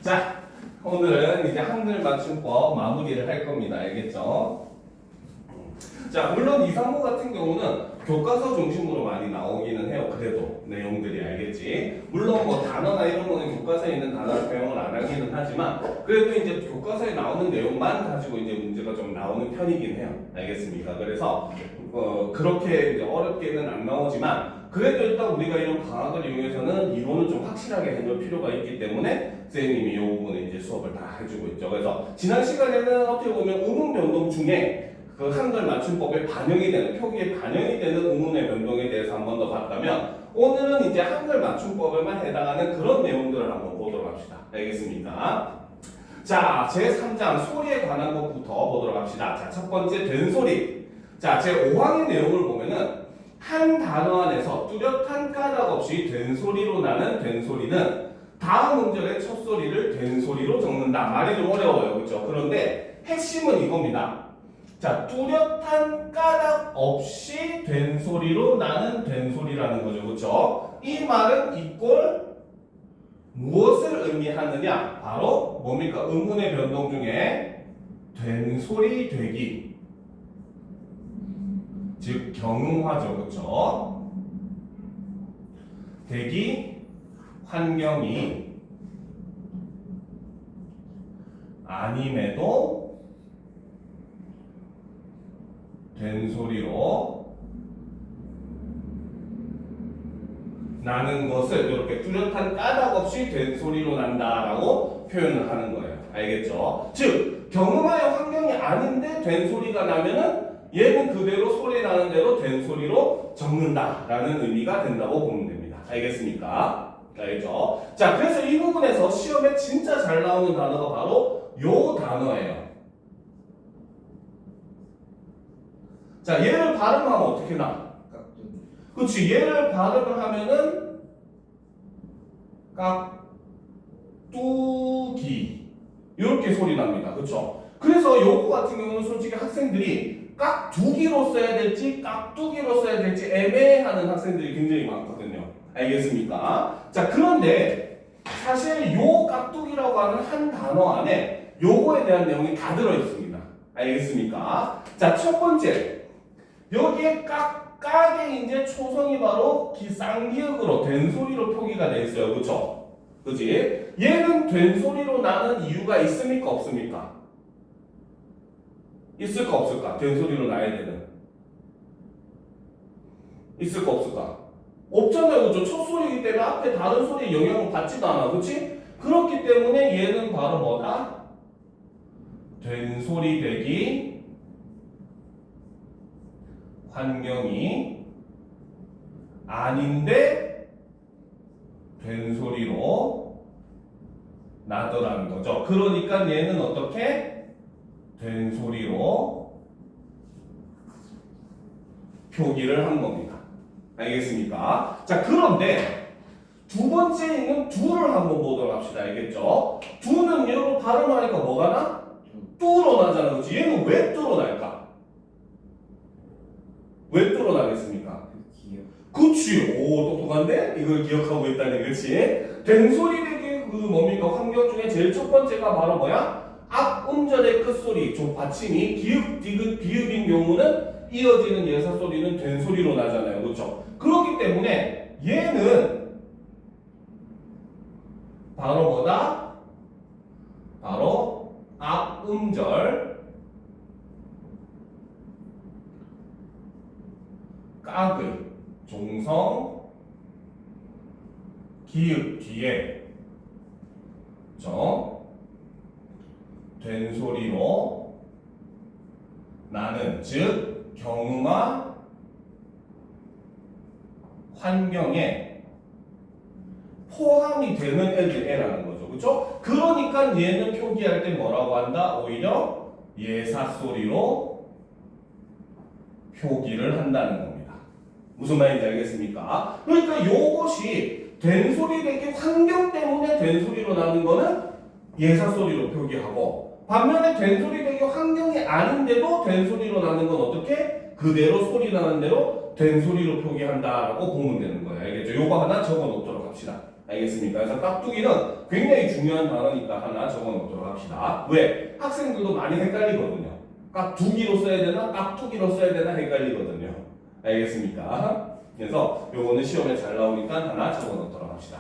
자, 오늘은 이제 한글 맞춤법 마무리를 할 겁니다. 알겠죠? 자, 물론 이 상호 같은 경우는 교과서 중심으로 많이 나오기는 해요. 그래도 내용들이 알겠지. 물론 뭐 단어나 이런 거는 교과서에 있는 단어를 사용을 안 하기는 하지만 그래도 이제 교과서에 나오는 내용만 가지고 이제 문제가 좀 나오는 편이긴 해요. 알겠습니까? 그래서 그렇게 이제 어렵게는 안 나오지만 그래도 일단 우리가 이런 방학을 이용해서는 이론을 좀 확실하게 해놓을 필요가 있기 때문에 선생님이 이 부분에 이제 수업을 다 해주고 있죠. 그래서 지난 시간에는 어떻게 보면 의문 변동 중에 그 한글 맞춤법에 반영이 되는 표기에 반영이 되는 의문의 변동에 대해서 한 번 더 봤다면 오늘은 이제 한글 맞춤법에만 해당하는 그런 내용들을 한번 보도록 합시다. 알겠습니까? 자, 제3장 소리에 관한 것부터 보도록 합시다. 자, 첫 번째 된소리. 자, 제5항의 내용을 보면은 한 단어 안에서 뚜렷한 까닭 없이 된소리로 나는 된소리는 다음 음절의 첫 소리를 된소리로 적는다. 말이 좀 어려워요. 그렇죠? 그런데 핵심은 이겁니다. 자, 뚜렷한 까닭 없이 된소리로 나는 된소리라는 거죠. 그렇죠? 이 말은 이꼴 무엇을 의미하느냐? 바로 뭡니까? 의문의 변동 중에 된소리 되기. 즉 경음화죠. 그렇죠? 되기 환경이 아님에도 된소리로 나는 것을 이렇게 뚜렷한 까닭 없이 된소리로 난다라고 표현을 하는 거예요. 알겠죠? 즉 경음화의 환경이 아닌데 된소리가 나면은 얘는 그대로 소리 나는 대로 된소리로 적는다라는 의미가 된다고 보면 됩니다. 알겠습니까? 알겠죠? 자, 그래서 이 부분에서 시험에 진짜 잘 나오는 단어가 바로 요 단어예요. 자, 얘를 발음하면 어떻게 나? 그렇지, 얘를 발음을 하면은 깍두기 이렇게 소리 납니다. 그렇죠? 그래서 요거 같은 경우는 솔직히 학생들이 깍두기로 써야 될지 깍두기로 써야 될지 애매해하는 학생들이 굉장히 많거든요. 알겠습니까? 자, 그런데 사실 요 깍두기라고 하는 한 단어 안에 요거에 대한 내용이 다 들어있습니다. 알겠습니까? 자, 첫 번째 여기에 깍에 이제 초성이 바로 쌍기역으로 된소리로 표기가 되어 있어요. 그쵸? 그치? 얘는 된소리로 나는 이유가 있습니까? 없습니까? 있을까? 없을까? 된소리로 나야 되는. 있을까? 없을까? 없잖아요. 그쵸? 첫 소리이기 때문에 앞에 다른 소리에 영향을 받지도 않아. 그치? 그렇기 때문에 얘는 바로 뭐다? 된소리 되기 환경이 아닌데 된소리로 나더라는 거죠. 그러니까 얘는 어떻게? 된소리로 표기를 한 겁니다. 알겠습니까? 자, 그런데 두 번째 있는 두를 한번 보도록 합시다. 알겠죠? 두는 얘로 발음하니까 뭐가 나? 뚜로 나잖아. 그렇지? 얘는 왜 뚜로 날까? 왜 뚜로 나겠습니까? 그치. 오, 똑똑한데? 이걸 기억하고 있다니. 그치? 된소리 되기 그 뭡니까? 환경 중에 제일 첫 번째가 바로 뭐야? 앞 음절의 끝소리, 조 받침이 기읍, 디귿, 비읍인 경우는 이어지는 예사 소리는 된소리로 나잖아요. 그렇죠? 그렇기 때문에 얘는 바로 뭐다? 바로 앞 음절 깍의 종성 기읍 뒤에 된소리로 나는 즉 경음화 환경에 포함이 되는 애라는 거죠. 그렇죠? 그러니까 얘는 표기할 때 뭐라고 한다? 오히려 예사소리로 표기를 한다는 겁니다. 무슨 말인지 알겠습니까? 그러니까 요것이 된소리 되기 환경 때문에 된소리로 나는 거는 예사소리로 표기하고 반면에 된소리 되기 환경이 아닌데도 된소리로 나는 건 어떻게? 그대로 소리 나는 대로 된소리로 표기한다라고 보면 되는 거예요. 알겠죠? 요거 하나 적어 놓도록 합시다. 알겠습니까? 그래서 깍두기는 굉장히 중요한 단어니까 하나 적어놓도록 합시다. 왜? 학생들도 많이 헷갈리거든요. 깍두기로 써야 되나 깍두기로 써야 되나 헷갈리거든요. 알겠습니까? 그래서 요거는 시험에 잘 나오니까 하나 적어놓도록 합시다.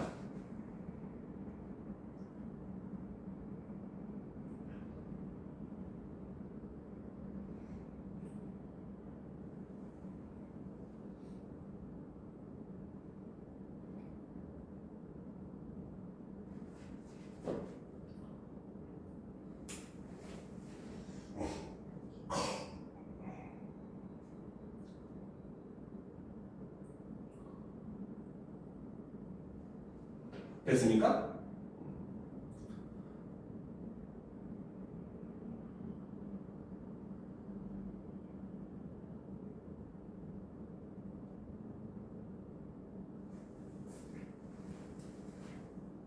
됐습니까?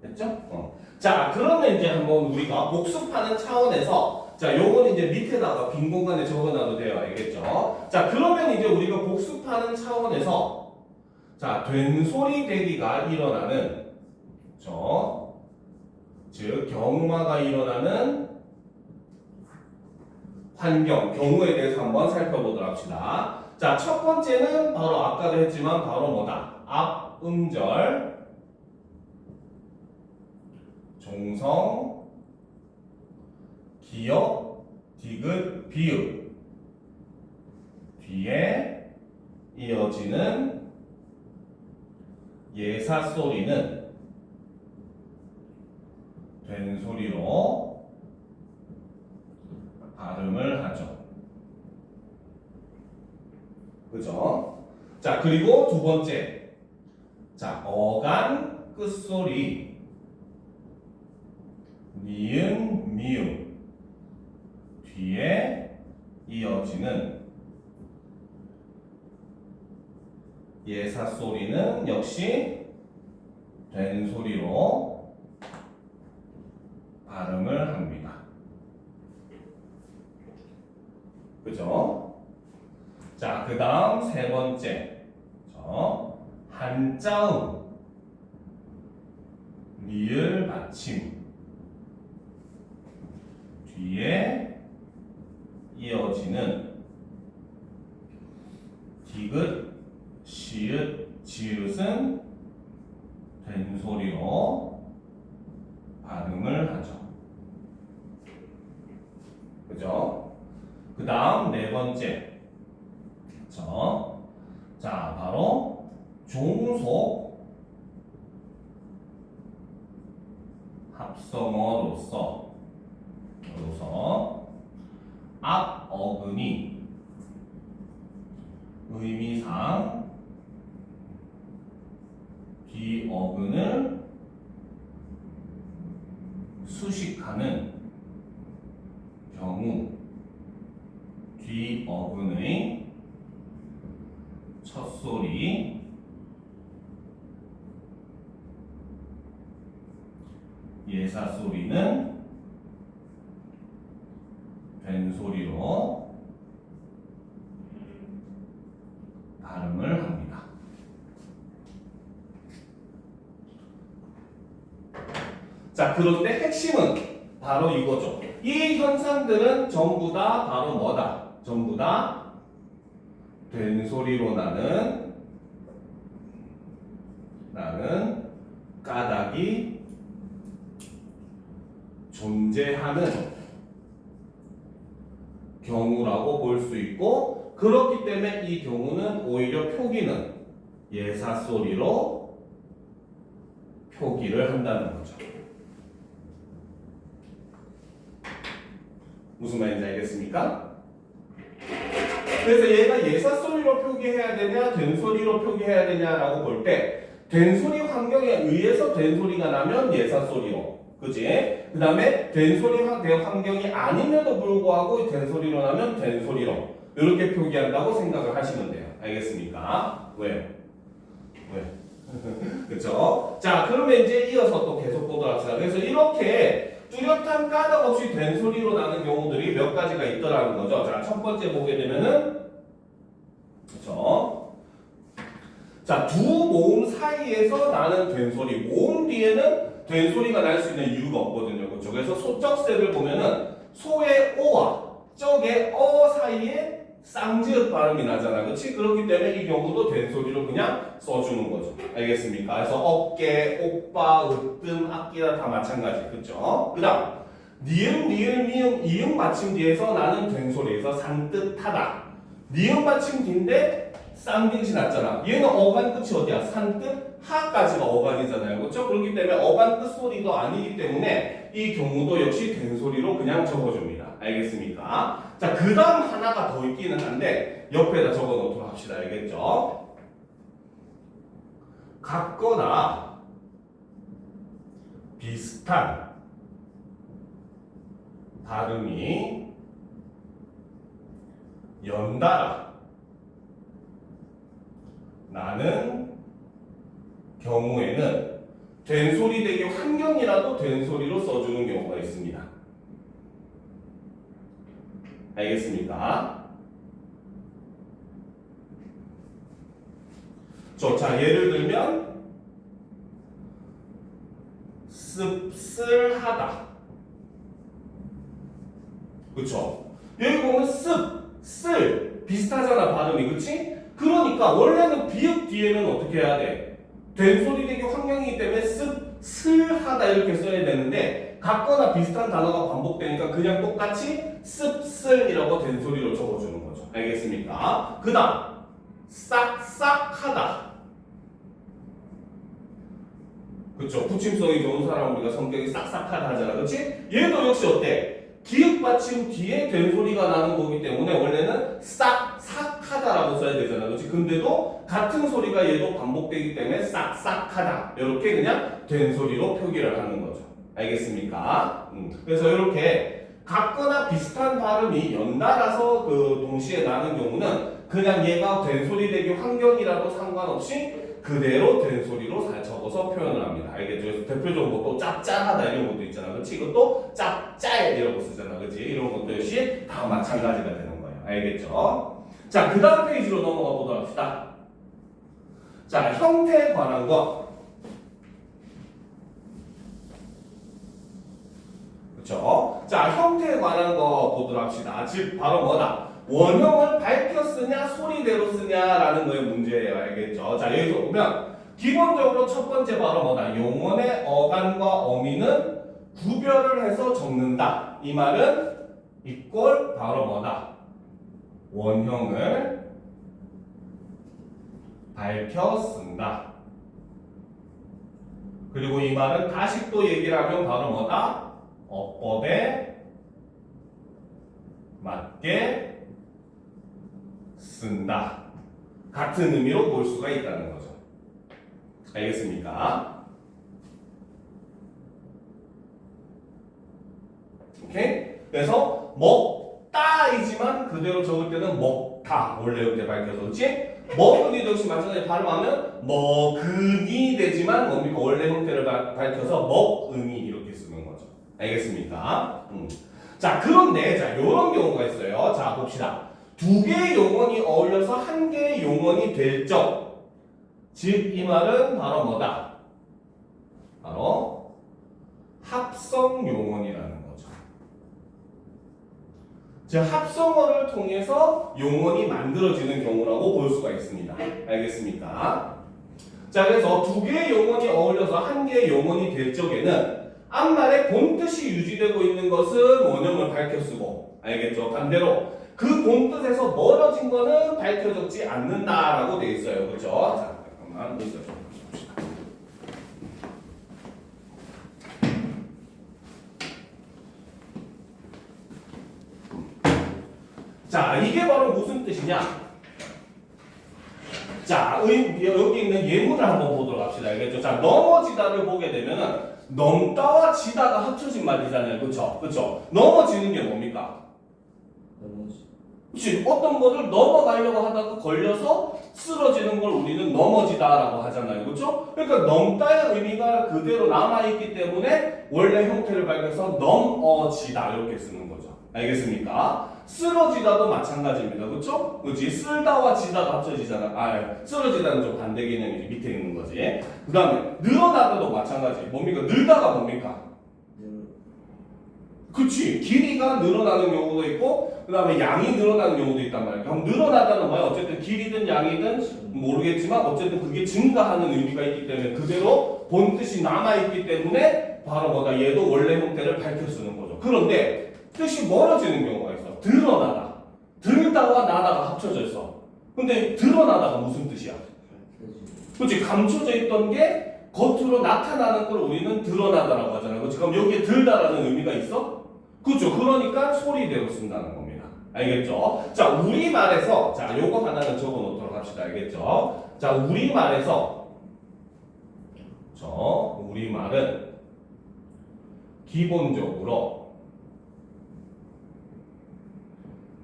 됐죠? 자, 그러면 이제 한번 우리가 복습하는 차원에서 자, 요건 이제 밑에다가 빈 공간에 적어놔도 돼요. 알겠죠? 자, 그러면 이제 우리가 복습하는 차원에서 자, 된소리 대기가 일어나는 즉 경우마가 일어나는 환경, 경우에 대해서 한번 살펴보도록 합시다. 자, 첫 번째는 바로 아까도 했지만 바로 뭐다? 앞 음절 종성, 기역, 디귿, 비읍 뒤에 이어지는 예사 소리는 된소리로 발음을 하죠. 그죠? 자, 그리고 두 번째. 자, 어간 끝소리 니은, 미음 뒤에 이어지는 예사 소리는 역시 된소리로 발음을 합니다. 그죠? 자, 그 다음 세 번째. 한자음, 리을 받침 뒤에 이어지는 디귿, 시읒, 지읒은 된소리로 발음을 하죠. 그죠? 그 다음 네 번째. 자, 바로 종속 합성어로서 앞 어근이 의미상 뒤 어근을 수식하는 경우 뒤 어근의 첫 소리 예사 소리는 된소리로 발음을 합니다. 자, 그런데 핵심은 바로 이거죠. 이 현상들은 전부 다 바로 뭐다? 전부 다 된소리로 나는 까닭이 존재하는 경우라고 볼 수 있고, 그렇기 때문에 이 경우는 오히려 표기는 예사 소리로 표기를 한다는 거죠. 무슨 말인지 알겠습니까? 그래서 얘가 예사 소리로 표기해야 되냐, 된소리로 표기해야 되냐라고 볼 때, 된소리 환경에 의해서 된소리가 나면 예사 소리로, 그지? 그 다음에 된소리 환경이 아님에도 불구하고 된소리로 나면 된소리로 이렇게 표기한다고 생각을 하시면 돼요. 알겠습니까? 왜? 그쵸? 자, 그러면 이제 이어서 또 계속 보도록 합시다. 그래서 이렇게 뚜렷한 까닭 없이 된소리로 나는 경우들이 몇 가지가 있더라는 거죠. 자, 첫 번째 보게 되면은, 그쵸? 자, 두 모음 사이에서 나는 된소리. 모음 뒤에는 된소리가 날 수 있는 이유가 없거든요. 그렇죠? 그래서 소적세를 보면은 소의 오와 적의 어 사이에 쌍지읒 발음이 나잖아. 그렇지? 그렇기 때문에 이 경우도 된소리로 그냥 써주는 거죠. 알겠습니까? 그래서 어깨, 오빠, 으뜸, 악기나 다 마찬가지. 그렇죠? 그 다음 니은, 니을, 미음, 이응 받침 뒤에서 나는 된소리에서 산뜻하다. 니은 받침 뒤인데 쌍디귿이 났잖아. 얘는 어간 끝이 어디야? 산뜻 하까지가 어간이잖아요. 그렇죠? 그렇기 때문에 어간 끝 소리도 아니기 때문에 이 경우도 역시 된소리로 그냥 적어줍니다. 알겠습니까? 자, 그 다음 하나가 더 있기는 한데 옆에다 적어 놓도록 합시다. 알겠죠? 같거나 비슷한 발음이 연달아 나는 경우에는 된소리 되기 환경이라도 된소리로 써주는 경우가 있습니다. 알겠습니까? 자, 예를 들면 씁쓸하다. 그쵸? 여기 보면 씁, 쓸 비슷하잖아 발음이. 그치? 그러니까 원래는 비읍 뒤에는 어떻게 해야 돼? 된소리 되기 환경이기 때문에 씁, 슬하다 이렇게 써야 되는데 같거나 비슷한 단어가 반복되니까 그냥 똑같이 씁쓸이라고 된소리로 적어주는 거죠. 알겠습니까? 그 다음 싹싹하다. 그쵸? 붙임성이 좋은 사람 우리가 성격이 싹싹하다 하잖아. 그치? 얘도 역시 어때? 기역 받침 뒤에 된소리가 나는 거기 때문에 원래는 싹싹하다라고 써야 되잖아. 그렇지? 근데도 같은 소리가 얘도 반복되기 때문에 싹싹하다. 이렇게 그냥 된소리로 표기를 하는 거죠. 알겠습니까? 그래서 이렇게 같거나 비슷한 발음이 연달아서 그 동시에 나는 경우는 그냥 얘가 된소리 되기 환경이라도 상관없이 그대로 된소리로 잘 적어서 표현을 합니다. 알겠죠? 그래서 대표적으로 또 짭짤하다 이런 것도 있잖아. 그렇지? 이것도 짭짤 이라고 쓰잖아. 그렇지? 이런 것도 역시 다 마찬가지가 되는 거예요. 알겠죠? 자, 그 다음 페이지로 넘어가 보도록 합시다. 자, 형태에 관한 거. 그렇죠? 자, 형태에 관한 거 보도록 합시다. 즉 바로 뭐다? 원형을 밝혀 쓰냐 소리대로 쓰냐라는 거의 문제예요. 알겠죠? 자, 여기서 보면 기본적으로 첫 번째 바로 뭐다? 용언의 어간과 어미는 구별을 해서 적는다. 이 말은 이꼴 바로 뭐다? 원형을 밝혀 쓴다. 그리고 이 말은 다시 또 얘기를 하면 바로 뭐다? 어법에 맞게 쓴다. 같은 의미로 볼 수가 있다는 거죠. 알겠습니까? 오케이? 그래서 먹다이지만 그대로 적을 때는 먹다. 원래 이렇게 밝혀서 그렇지? 먹은이도 역시 마찬가지로 발음하면 먹은이 되지만 뭡니까? 원래 형태를 밝혀서 먹은이 이렇게 쓰는 거죠. 알겠습니까? 자, 그런데 자, 이런 경우가 있어요. 자, 봅시다. 두 개의 용언이 어울려서 한 개의 용언이 될 적. 즉, 이 말은 바로 뭐다? 바로 합성 용언이라는 거죠. 즉, 합성어를 통해서 용언이 만들어지는 경우라고 볼 수가 있습니다. 알겠습니까? 자, 그래서 두 개의 용언이 어울려서 한 개의 용언이 될 적에는 앞말의 본뜻이 유지되고 있는 것은 원형을 밝혀 쓰고, 알겠죠? 반대로 그 본뜻에서 멀어진 거는 밝혀 적지 않는다라고 돼 있어요. 그렇죠? 자, 잠깐만 있어 봅시다. 자, 이게 바로 무슨 뜻이냐? 자, 여기 있는 예문을 한번 보도록 합시다. 알겠죠? 자, 넘어지다를 보게 되면은 넘다와 지다가 합쳐진 말이잖아요. 그렇죠? 그렇죠? 넘어지는 게 뭡니까? 넘어지. 그치? 어떤 거를 넘어가려고 하다가 걸려서 쓰러지는 걸 우리는 넘어지다라고 하잖아요. 그렇죠? 그러니까 넘다의 의미가 그대로 남아있기 때문에 원래 형태를 밝혀서 넘어지다 이렇게 쓰는 거죠. 알겠습니까? 쓰러지다도 마찬가지입니다. 그렇죠? 그렇지? 쓸다와 지다가 합쳐지잖아. 쓰러지다는 좀 반대 개념이지. 밑에 있는 거지. 그 다음에 늘어나다도 마찬가지. 뭡니까? 늘다가 뭡니까? 그치. 길이가 늘어나는 경우도 있고 그 다음에 양이 늘어나는 경우도 있단 말이야. 그럼 늘어나다는 뭐야? 어쨌든 길이든 양이든 모르겠지만 어쨌든 그게 증가하는 의미가 있기 때문에 그대로 본 뜻이 남아있기 때문에 바로 뭐다? 얘도 원래 형태를 밝혀 쓰는 거죠. 그런데 뜻이 멀어지는 경우가 있어. 드러나다. 들다와 나다가 합쳐져 있어. 근데 드러나다가 무슨 뜻이야? 그치. 감춰져 있던 게 겉으로 나타나는 걸 우리는 드러나다라고 하잖아요. 그치. 그럼 여기에 들다라는 의미가 있어? 그렇죠. 그러니까 소리대로 쓴다는 겁니다. 알겠죠? 자, 우리말에서 자, 요거 하나는 적어 놓도록 합시다. 알겠죠? 자, 우리말에서 우리말은 기본적으로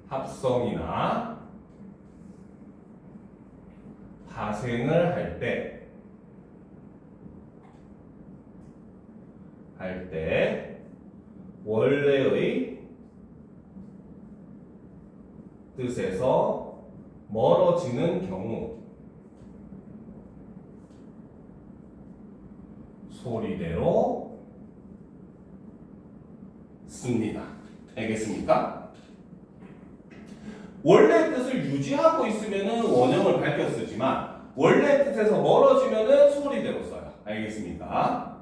합성이나 파생을 할 때 원래의 뜻에서 멀어지는 경우 소리대로 씁니다. 알겠습니까? 원래 뜻을 유지하고 있으면은 원형을 밝혀 쓰지만 원래 뜻에서 멀어지면은 소리대로 써요. 알겠습니까?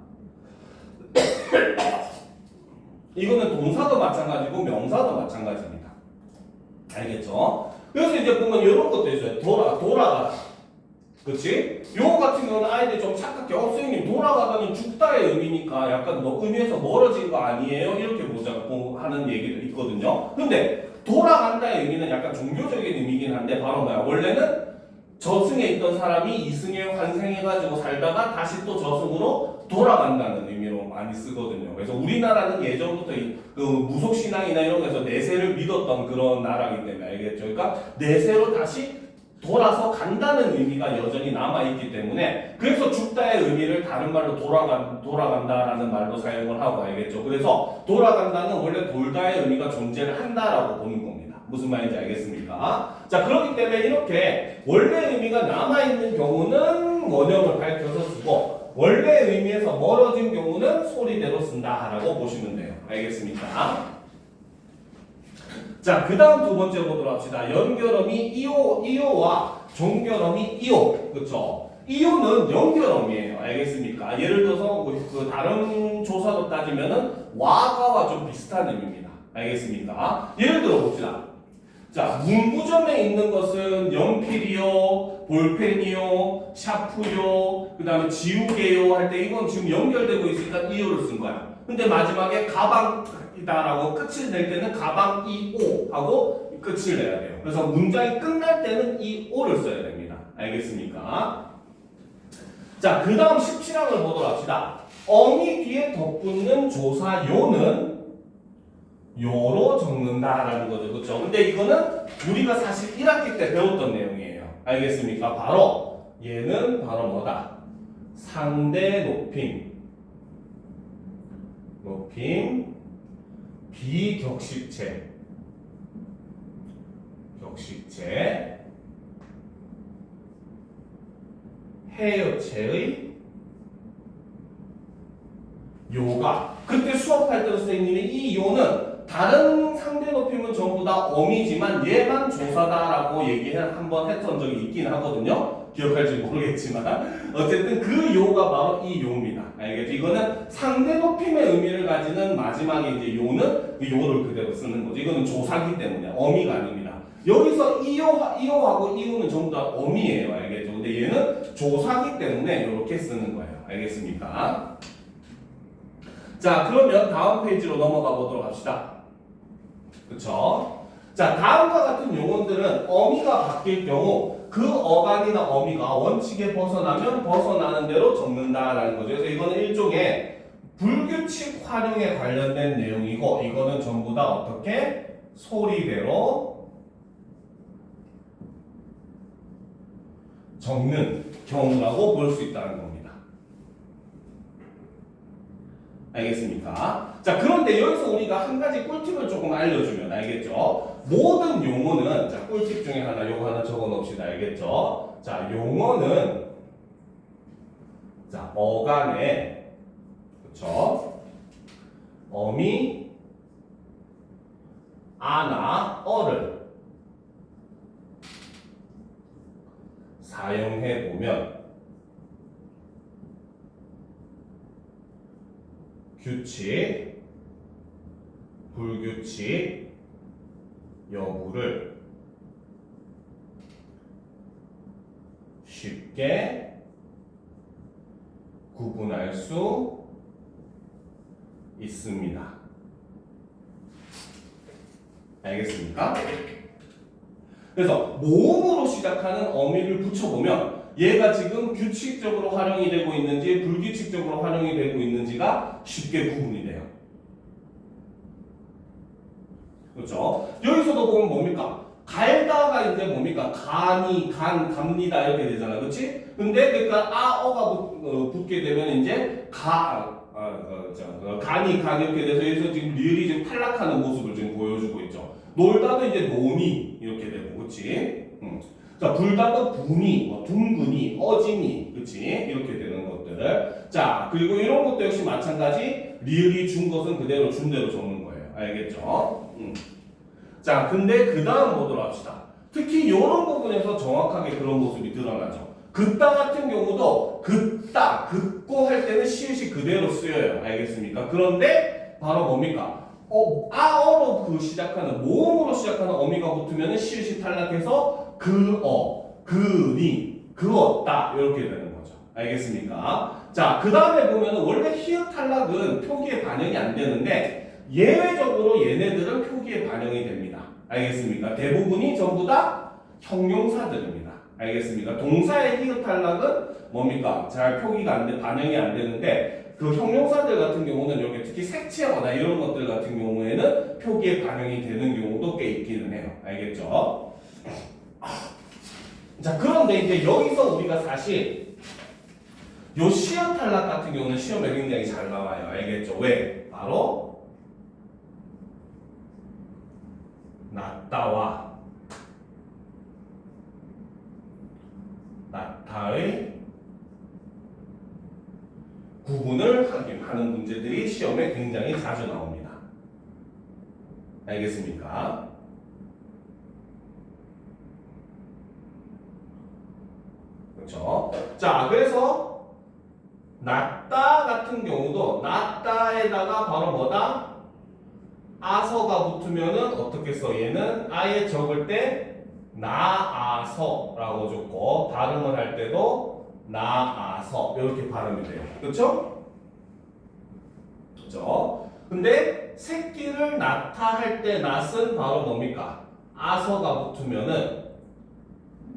이거는 동사도 마찬가지고 명사도 마찬가지입니다. 알겠죠? 그래서 이제 보면 이런 것도 있어요. 돌아가다. 그치? 요거 같은 경우는 아이들이 좀 착각해. 선생님, 돌아가다는 죽다의 의미니까 약간 의미에서 멀어진 거 아니에요? 이렇게 보자고 하는 얘기도 있거든요. 근데 돌아간다의 의미는 약간 종교적인 의미긴 한데 바로 뭐야? 원래는 저승에 있던 사람이 이승에 환생해가지고 살다가 다시 또 저승으로 돌아간다는 의미로 많이 쓰거든요. 그래서 우리나라는 예전부터 그 무속신앙이나 이런 거에서 내세를 믿었던 그런 나라이기 때문에 알겠죠? 그러니까 내세로 다시 돌아서 간다는 의미가 여전히 남아있기 때문에 그래서 죽다의 의미를 다른 말로 돌아간다라는 말로 사용을 하고 알겠죠? 그래서 돌아간다는 원래 돌다의 의미가 존재를 한다라고 보는 겁니다. 무슨 말인지 알겠습니까? 자, 그렇기 때문에 이렇게 원래 의미가 남아있는 경우는 원형을 밝혀서 쓰고 원래 의미에서 멀어진 경우는 소리대로 쓴다라고 보시면 돼요. 알겠습니까? 자, 그 다음 두 번째 보도록 합시다. 연결어미 이오와 종결어미 이오. 그쵸? 이오는 연결어미예요. 알겠습니까? 예를 들어서 그 다른 조사도 따지면은 와가와 좀 비슷한 의미입니다. 알겠습니까? 예를 들어 봅시다. 자, 문구점에 있는 것은 연필이요, 볼펜이요, 샤프요, 그 다음에 지우개요 할 때 이건 지금 연결되고 있으니까 이오를 쓴 거야. 근데 마지막에 가방이다라고 끝을 낼 때는 가방 이오 하고 끝을 내야 돼요. 그래서 문장이 끝날 때는 이오를 써야 됩니다. 알겠습니까? 자, 그 다음 17항을 보도록 합시다. 어미 뒤에 덧붙는 조사 요는 요로 적는다라는 거죠. 그렇죠? 근데 이거는 우리가 사실 1학기 때 배웠던 내용이에요. 알겠습니까? 바로 얘는 바로 뭐다? 상대 높임 비격식체 해여체의 요가. 그때 수업할 때 선생님이 이 요는 다른 상대 높임은 전부 다 어미지만 얘만 조사다라고 얘기를 한번 했던 적이 있긴 하거든요. 기억할지 모르겠지만 어쨌든 그 요가 바로 이 요입니다. 알겠죠? 이거는 상대 높임의 의미를 가지는 마지막에 이제 요는 그 요를 그대로 쓰는 거죠. 이거는 조사기 때문에 어미가 아닙니다. 여기서 이요하고 이요는 전부 다 어미예요. 알겠죠? 근데 얘는 조사기 때문에 이렇게 쓰는 거예요. 알겠습니까? 자, 그러면 다음 페이지로 넘어가 보도록 합시다. 그쵸? 자, 다음과 같은 용어들은 어미가 바뀔 경우 그 어간이나 어미가 원칙에 벗어나면 벗어나는 대로 적는다라는 거죠. 그래서 이거는 일종의 불규칙 활용에 관련된 내용이고 이거는 전부 다 어떻게? 소리대로 적는 경우라고 볼 수 있다는 겁니다. 알겠습니까? 자, 그런데 여기서 우리가 한 가지 꿀팁을 조금 알려주면 알겠죠? 모든 용어는, 자, 꿀팁 중에 하나, 요거 하나 적어 놓읍시다. 알겠죠? 자, 용어는, 자, 어간에, 그쵸? 어미, 아나, 어를 사용해 보면 규칙, 불규칙 여부를 쉽게 구분할 수 있습니다. 알겠습니까? 그래서 모음으로 시작하는 어미를 붙여보면 얘가 지금 규칙적으로 활용이 되고 있는지 불규칙적으로 활용이 되고 있는지가 쉽게 구분이 돼요. 그렇죠? 여기서도 보면 뭡니까? 갈다가 이제 뭡니까? 간이, 갑니다 이렇게 되잖아. 그렇지? 근데 그러니까 아어가 붙게 되면 이제 간이 이렇게 돼서 여기서 지금 리을이 지금 탈락하는 모습을 지금 보여주고 있죠. 놀다도 이제 노니 이렇게 되고, 그렇지? 자, 불다도 분이, 둥근이, 어진이, 그렇지? 이렇게 되는 것들. 자, 그리고 이런 것도 역시 마찬가지. 리을이 준 것은 그대로 준 대로 적는 거예요. 알겠죠? 자, 근데 그 다음 보도록 합시다. 특히 이런 부분에서 정확하게 그런 모습이 드러나죠. 긋다 같은 경우도 긋다, 긋고 할 때는 시읒이 그대로 쓰여요. 알겠습니까? 그런데 바로 뭡니까? 아어로 시작하는, 모음으로 시작하는 어미가 붙으면 시읒이 탈락해서 그니, 그었다 이렇게 되는 거죠. 알겠습니까? 자, 그 다음에 보면 원래 히읗 탈락은 표기에 반영이 안 되는데 예외적으로 얘네들은 표기에 반영이 됩니다. 알겠습니까? 대부분이 전부 다 형용사들입니다. 알겠습니까? 동사의 히읗 탈락은 뭡니까? 잘 표기가 반영이 안 되는데 그 형용사들 같은 경우는 이렇게 특히 색채어나 이런 것들 같은 경우에는 표기에 반영이 되는 경우도 꽤 있기는 해요. 알겠죠? 자, 그런데 이제 여기서 우리가 사실 요 시험 탈락 같은 경우는 시험에 굉장히 잘 나와요. 알겠죠? 왜? 바로 낫다와 낫다의 구분을 하는 문제들이 시험에 굉장히 자주 나옵니다. 알겠습니까? 그렇죠? 자, 그래서 낫다 같은 경우도 낫다에다가 바로 뭐다? 아서가 붙으면은 어떻게 써? 얘는 아예 적을 때 나아서라고 적고 발음을 할 때도 나아서 이렇게 발음이 돼요. 그렇죠? 그렇죠? 근데 새끼를 낳다 할 때 낫은 바로 뭡니까? 아서가 붙으면은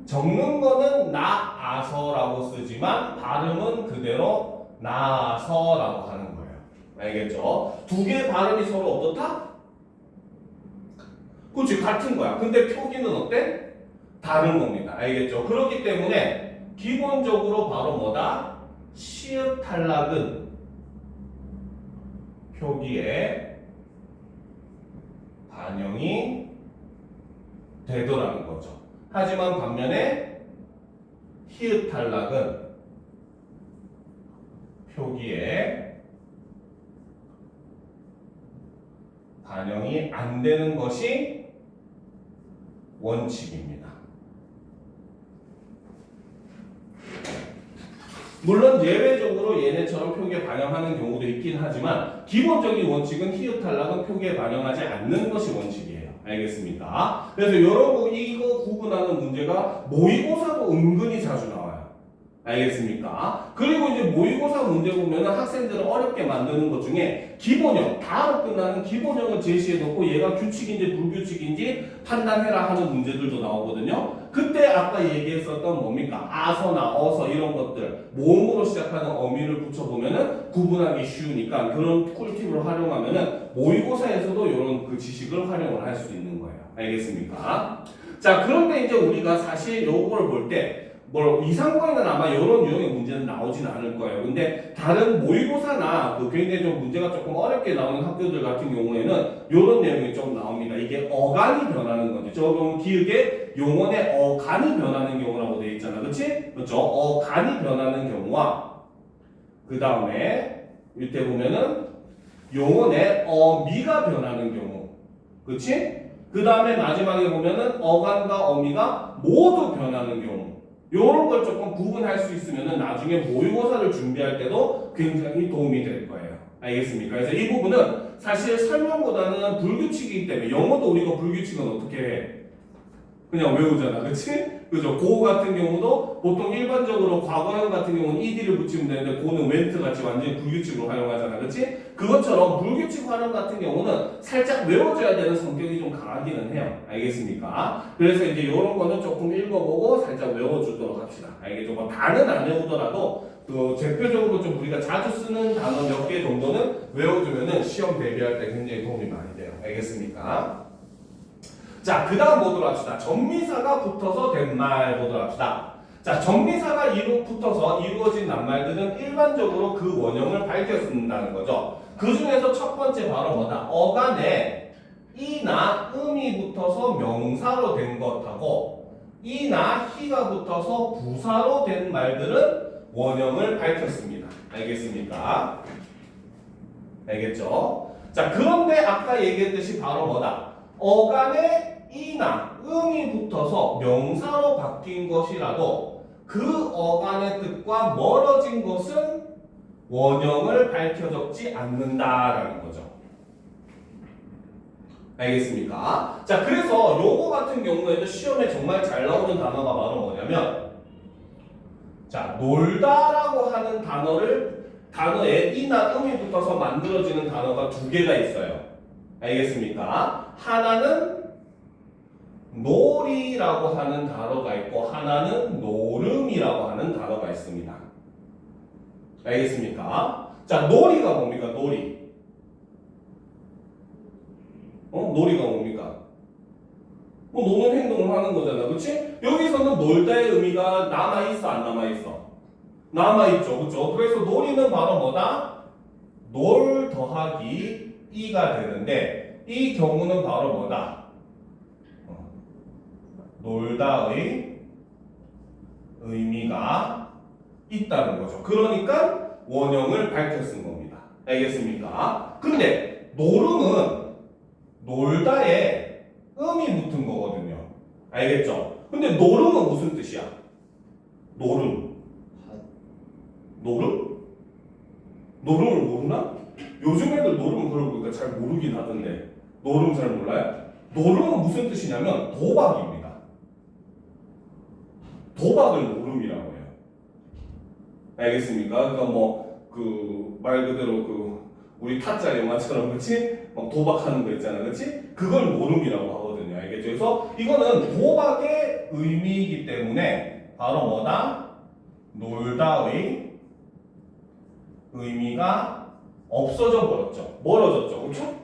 적는 거는 나아서라고 쓰지만 발음은 그대로 나아서라고 하는 거예요. 알겠죠? 두 개의 발음이 서로 어떻다? 그렇지, 같은 거야. 근데 표기는 어때? 다른 겁니다. 알겠죠? 그렇기 때문에 기본적으로 바로 뭐다? 시읒 탈락은 표기에 반영이 되더라는 거죠. 하지만 반면에 히읗 탈락은 표기에 반영이 안 되는 것이 원칙입니다. 물론 예외적으로 얘네처럼 표기에 반영하는 경우도 있긴 하지만 기본적인 원칙은 히읗 탈락은 표기에 반영하지 않는 것이 원칙이에요. 알겠습니까? 그래서 여러분 이거 구분하는 문제가 모의고사도 은근히 자주 나와요. 알겠습니까? 그리고 이제 모의고사 문제 보면 학생들을 어렵게 만드는 것 중에 기본형, 다로 끝나는 기본형을 제시해 놓고 얘가 규칙인지 불규칙인지 판단해라 하는 문제들도 나오거든요. 그때 아까 얘기했었던 뭡니까? 아서나 어서 이런 것들 모음으로 시작하는 어미를 붙여보면은 구분하기 쉬우니까 그런 꿀팁을 활용하면은 모의고사에서도 이런 그 지식을 활용을 할 수 있는 거예요. 알겠습니까? 자, 그런데 이제 우리가 사실 요걸 볼 때 뭐 이상권에는 아마 이런 유형의 문제는 나오진 않을 거예요. 근데 다른 모의고사나 그 굉장히 좀 문제가 조금 어렵게 나오는 학교들 같은 경우에는 이런 내용이 좀 나옵니다. 이게 어간이 변하는 거죠. 저건 기억에 용언의 어간이 변하는 경우라고 되어 있잖아. 그렇지? 그렇죠? 어간이 변하는 경우와 그 다음에 밑에 보면은 용언의 어미가 변하는 경우. 그렇지? 그 다음에 마지막에 보면은 어간과 어미가 모두 변하는 경우. 요런 걸 조금 구분할 수 있으면은 나중에 모의고사를 준비할 때도 굉장히 도움이 될 거예요. 알겠습니까? 그래서 이 부분은 사실 설명보다는 불규칙이기 때문에 영어도 우리가 불규칙은 어떻게 해? 그냥 외우잖아. 그치? 그죠? 고 같은 경우도 보통 일반적으로 과거형 같은 경우는 ed를 붙이면 되는데 고는 went 같이 완전히 불규칙으로 활용하잖아. 그치? 그것처럼 불규칙 활용 같은 경우는 살짝 외워줘야 되는 성격이 좀 강하기는 해요. 알겠습니까? 그래서 이제 이런 거는 조금 읽어보고 살짝 외워주도록 합시다. 알겠죠? 뭐 다는 안 외우더라도 그 대표적으로 좀 우리가 자주 쓰는 단어 몇 개 정도는 외워주면은 시험 대비할 때 굉장히 도움이 많이 돼요. 알겠습니까? 자, 그 다음 보도록 합시다. 전미사가 붙어서 된 말 보도록 합시다. 자, 전미사가 붙어서 이루어진 낱말들은 일반적으로 그 원형을 밝혀 쓴다는 거죠. 그 중에서 첫 번째 바로 뭐다? 어간에 이나 음이 붙어서 명사로 된 것하고 이나 희가 붙어서 부사로 된 말들은 원형을 밝혔습니다. 알겠습니까? 알겠죠? 자, 그런데 아까 얘기했듯이 바로 뭐다? 어간에 이나 음이 붙어서 명사로 바뀐 것이라도 그 어간의 뜻과 멀어진 것은 원형을 밝혀 적지 않는다라는 거죠. 알겠습니까? 자, 그래서 요거 같은 경우에도 시험에 정말 잘 나오는 단어가 바로 뭐냐면 자, 놀다라고 하는 단어에 이나 음이 붙어서 만들어지는 단어가 두 개가 있어요. 알겠습니까? 하나는 놀이라고 하는 단어가 있고 하나는 노름이라고 하는 단어가 있습니다. 알겠습니까? 자, 놀이가 뭡니까? 놀이. 놀이가 뭡니까? 뭐 노는 행동을 하는 거잖아. 그치? 여기서는 놀다의 의미가 남아있어, 안 남아있어? 남아있죠. 그쵸? 그래서 놀이는 바로 뭐다? 놀 더하기 이가 되는데 이 경우는 바로 뭐다? 놀다의 의미가 있다는 거죠. 그러니까 원형을 밝혀 쓴 겁니다. 알겠습니까? 근데 노름은 놀다에 음이 붙은 거거든요. 알겠죠? 근데 노름은 무슨 뜻이야? 노름. 노름? 노름을 모르나? 요즘 애들 노름은 그러고 잘 모르긴 하던데 노름 잘 몰라요? 노름은 무슨 뜻이냐면 도박입니다. 도박을 노름이라고 해요. 알겠습니까? 그러니까 뭐 그 말 그대로 그 우리 타짜 영화처럼 그렇지? 막 도박하는 거 있잖아, 그렇지? 그걸 노름이라고 하거든요. 알겠죠? 그래서 이거는 도박의 의미이기 때문에 바로 뭐다? 놀다의 의미가 없어져 버렸죠. 멀어졌죠, 그렇죠?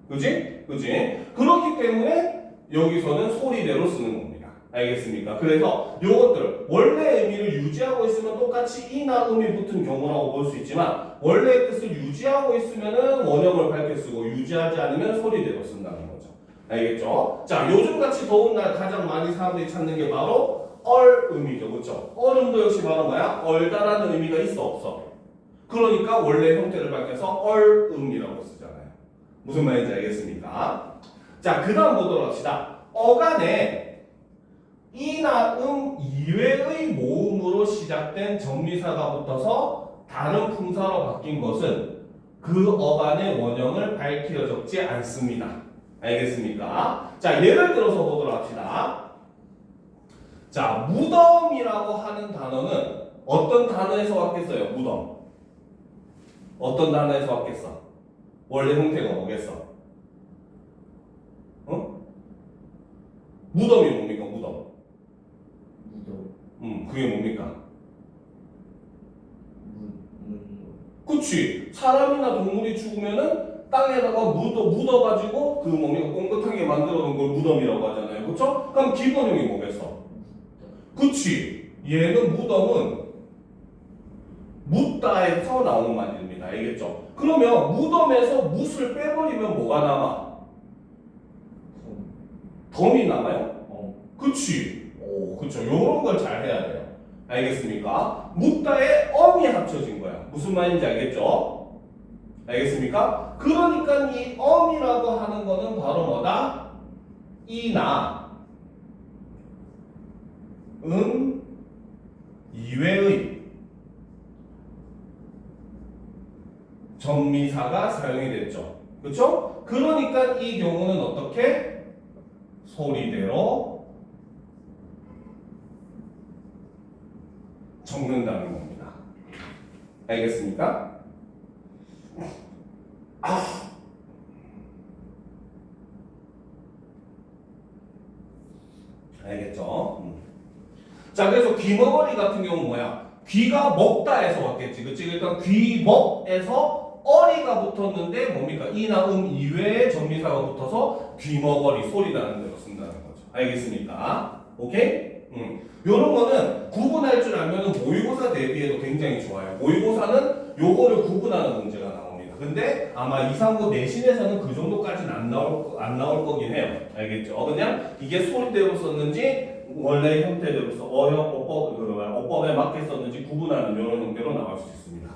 그지? 그지? 그렇기 때문에 여기서는 소리대로 쓰는 겁니다. 알겠습니까? 그래서 요것들 원래 의미를 유지하고 있으면 똑같이 이나 음이 붙은 경우라고 볼 수 있지만 원래의 뜻을 유지하고 있으면은 원형을 밝게 쓰고 유지하지 않으면 소리대로 쓴다는 거죠. 알겠죠? 자, 요즘같이 더운 날 가장 많이 사람들이 찾는 게 바로 얼음이죠. 그렇죠? 얼음도 역시 바로 뭐야? 얼다라는 의미가 있어 없어? 그러니까 원래 형태를 밝혀서 얼음이라고 쓰잖아요. 무슨 말인지 알겠습니까? 자, 그 다음 보도록 합시다. 어간에 이나 이외의 모음으로 시작된 정미사가 붙어서 다른 품사로 바뀐 것은 그 어간의 원형을 밝혀 적지 않습니다. 알겠습니까? 자, 예를 들어서 보도록 합시다. 자, 무덤이라고 하는 단어는 어떤 단어에서 왔겠어요? 무덤. 어떤 단어에서 왔겠어? 원래 형태가 뭐겠어? 무덤이 뭡니까? 무덤. 그게 뭡니까? 그치. 사람이나 동물이 죽으면은 땅에다가 묻어가지고 그 뭡니까? 꽁긋하게 만들어 놓은 걸 무덤이라고 하잖아요. 그쵸? 그럼 기본형이 뭐겠어? 그치. 얘는 무덤은 묻다에서 나오는 말입니다. 알겠죠? 그러면 무덤에서 묻을 빼버리면 뭐가 남아? 덤이 남아요? 그치. 오, 그쵸. 요런 걸 잘 해야 돼요. 알겠습니까? 묻다에 엄이 합쳐진 거야. 무슨 말인지 알겠죠? 알겠습니까? 그러니까 이 엄이라고 하는 거는 바로 뭐다? 이나 이외의 전미사가 사용이 됐죠. 그렇죠? 그러니까 이 경우는 어떻게? 소리대로 적는다는 겁니다. 알겠습니까? 알겠죠? 자, 그래서 귀머거리 같은 경우는 뭐야? 귀가 먹다에서 왔겠지. 그치? 그러니까 귀먹에서 어리가 붙었는데 뭡니까? 이나 이외에 전미사가 붙어서 귀머거리 소리 나는 대로 쓴다는 거죠. 알겠습니까? 오케이? 요런 거는 구분할 줄 알면은 모의고사 대비해도 굉장히 좋아요. 모의고사는 요거를 구분하는 문제가 나옵니다. 근데 아마 2, 3구 내신에서는 그 정도까지는 안 나올 거긴 해요. 알겠죠? 그냥 이게 소리대로 썼는지 원래 형태대로서 어법에 맞게 썼는지 구분하는 이런 형태로 나올 수 있습니다.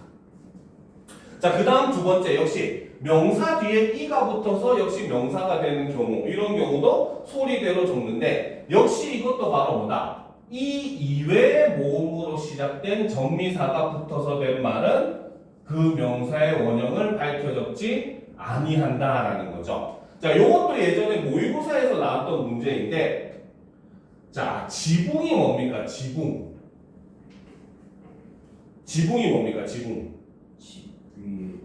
자, 그 다음 두 번째 역시 명사 뒤에 이가 붙어서 역시 명사가 되는 경우, 이런 경우도 소리대로 적는데 역시 이것도 바로 뭐다? 이 이외의 모음으로 시작된 정미사가 붙어서 된 말은 그 명사의 원형을 밝혀 적지 아니한다라는 거죠. 자, 요것도 예전에 모의고사에서 나왔던 문제인데, 자, 지붕이 뭡니까? 지붕이 뭡니까?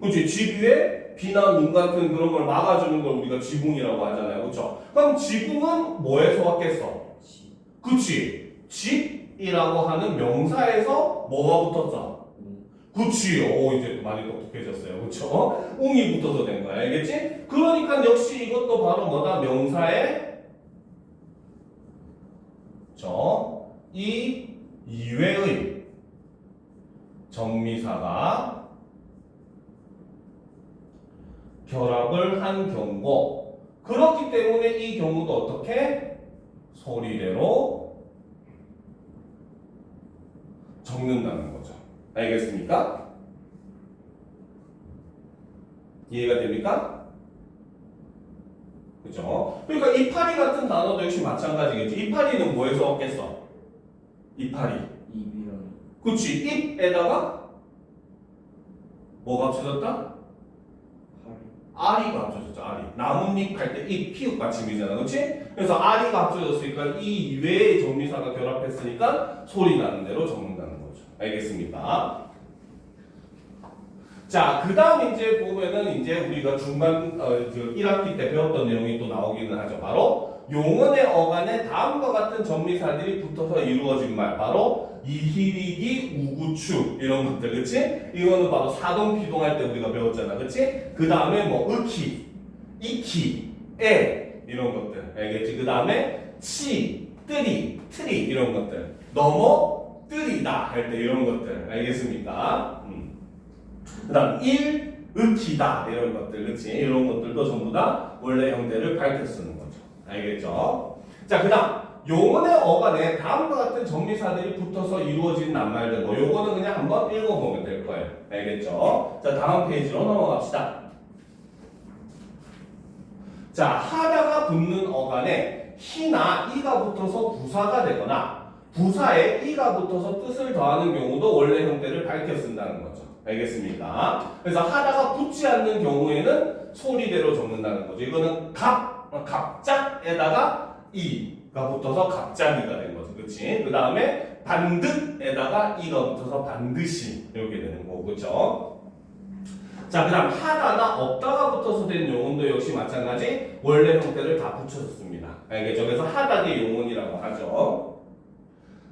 그렇지. 집 위에 비나 눈 같은 그런 걸 막아주는 걸 우리가 지붕이라고 하잖아요. 그렇죠? 그럼 지붕은 뭐에서 왔겠어? 그렇지. 집이라고 하는 명사에서 뭐가 붙었어? 그렇지. 오, 이제 또 많이 똑똑해졌어요. 그렇죠? 웅이 붙어서 된 거야. 알겠지? 그러니까 역시 이것도 바로 뭐다? 명사의 이 이외의 정미사가 결합을 한 경우, 그렇기 때문에 이 경우도 어떻게? 소리대로 적는다는 거죠. 알겠습니까? 이해가 됩니까? 그죠? 그러니까 이파리 같은 단어도 역시 마찬가지겠지. 이파리는 뭐에서 얻겠어? 이파리. 그치. 입에다가 뭐가 합쳐졌다? 아리가 합쳐졌죠. 아리. 나뭇잎 할 때 잎, 피읍 받침이잖아. 그치? 그래서 아리가 합쳐졌으니까 이 이외의 정미사가 결합했으니까 소리 나는 대로 적는다는 거죠. 알겠습니까? 자, 그 다음 이제 보면은 이제 우리가 중간 1학기 때 배웠던 내용이 또 나오기는 하죠. 바로 용언의 어간에 다음과 같은 전미사들이 붙어서 이루어진 말, 바로 이희리기, 우구추 이런 것들, 그치? 이거는 바로 사동, 피동할 때 우리가 배웠잖아, 그치? 그 다음에 뭐 으키, 이키, 에 이런 것들, 알겠지? 그 다음에 치, 뜨리, 트리 이런 것들, 넘어, 뜨리다 할 때 이런 것들, 알겠습니까? 그 다음 으키다 이런 것들, 그치? 이런 것들도 전부 다 원래 형태를 밝혀 쓰는 거죠. 알겠죠? 자, 그 다음 용언의 어간에 다음과 같은 정미사들이 붙어서 이루어진 낱말들, 뭐 요거는 그냥 한번 읽어보면 될 거예요. 알겠죠? 자, 다음 페이지로 넘어갑시다. 자, 하다가 붙는 어간에 히나 이가 붙어서 부사가 되거나 부사에 이가 붙어서 뜻을 더하는 경우도 원래 형태를 밝혀 쓴다는 거죠. 알겠습니까? 그래서 하다가 붙지 않는 경우에는 소리대로 적는다는 거죠. 이거는 갑작에다가 이가 붙어서 갑자기가 된 거죠. 그치? 그 다음에 반듯에다가 이가 붙어서 반드시 이렇게 되는 거고, 그쵸? 자, 그 다음 하다나 없다가 붙어서 된 용언도 역시 마찬가지 원래 형태를 다 붙여줬습니다. 알겠죠? 그래서 하다의 용언이라고 하죠.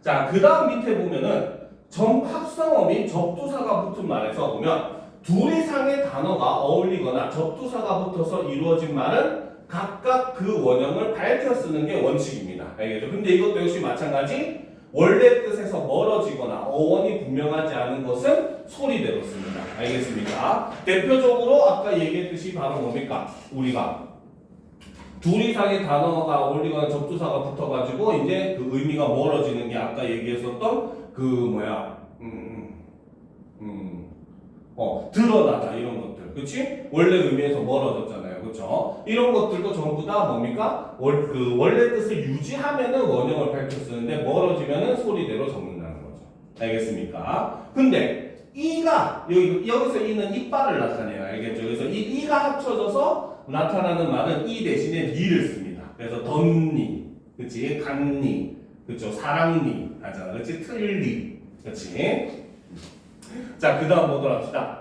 자, 그 다음 밑에 보면은 합성어 및 접두사가 붙은 말에서 보면 둘 이상의 단어가 어울리거나 접두사가 붙어서 이루어진 말은 각각 그 원형을 밝혀 쓰는 게 원칙입니다. 알겠죠? 근데 이것도 역시 마찬가지 원래 뜻에서 멀어지거나 어원이 분명하지 않은 것은 소리대로 씁니다. 알겠습니까? 대표적으로 아까 얘기했듯이 바로 뭡니까? 우리가 둘 이상의 단어가 어울리거나 접두사가 붙어가지고 이제 그 의미가 멀어지는 게 아까 얘기했었던 그 뭐야 드러나다 이런 것들, 그치? 원래 의미에서 멀어졌잖아요, 그쵸? 이런 것들도 전부 다 뭡니까? 원래 뜻을 유지하면은 원형을 밝혀 쓰는데 멀어지면은 소리대로 적는다는 거죠. 알겠습니까? 근데 이가 여기서 이는 이빨을 나타내요, 알겠죠? 그래서 이가 합쳐져서 나타나는 말은 이 대신에 니를 씁니다. 그래서 덧니, 그치? 간니, 그쵸? 사랑니 하잖아, 그치? 틀리, 그치? 자, 그 다음 보도록 합시다.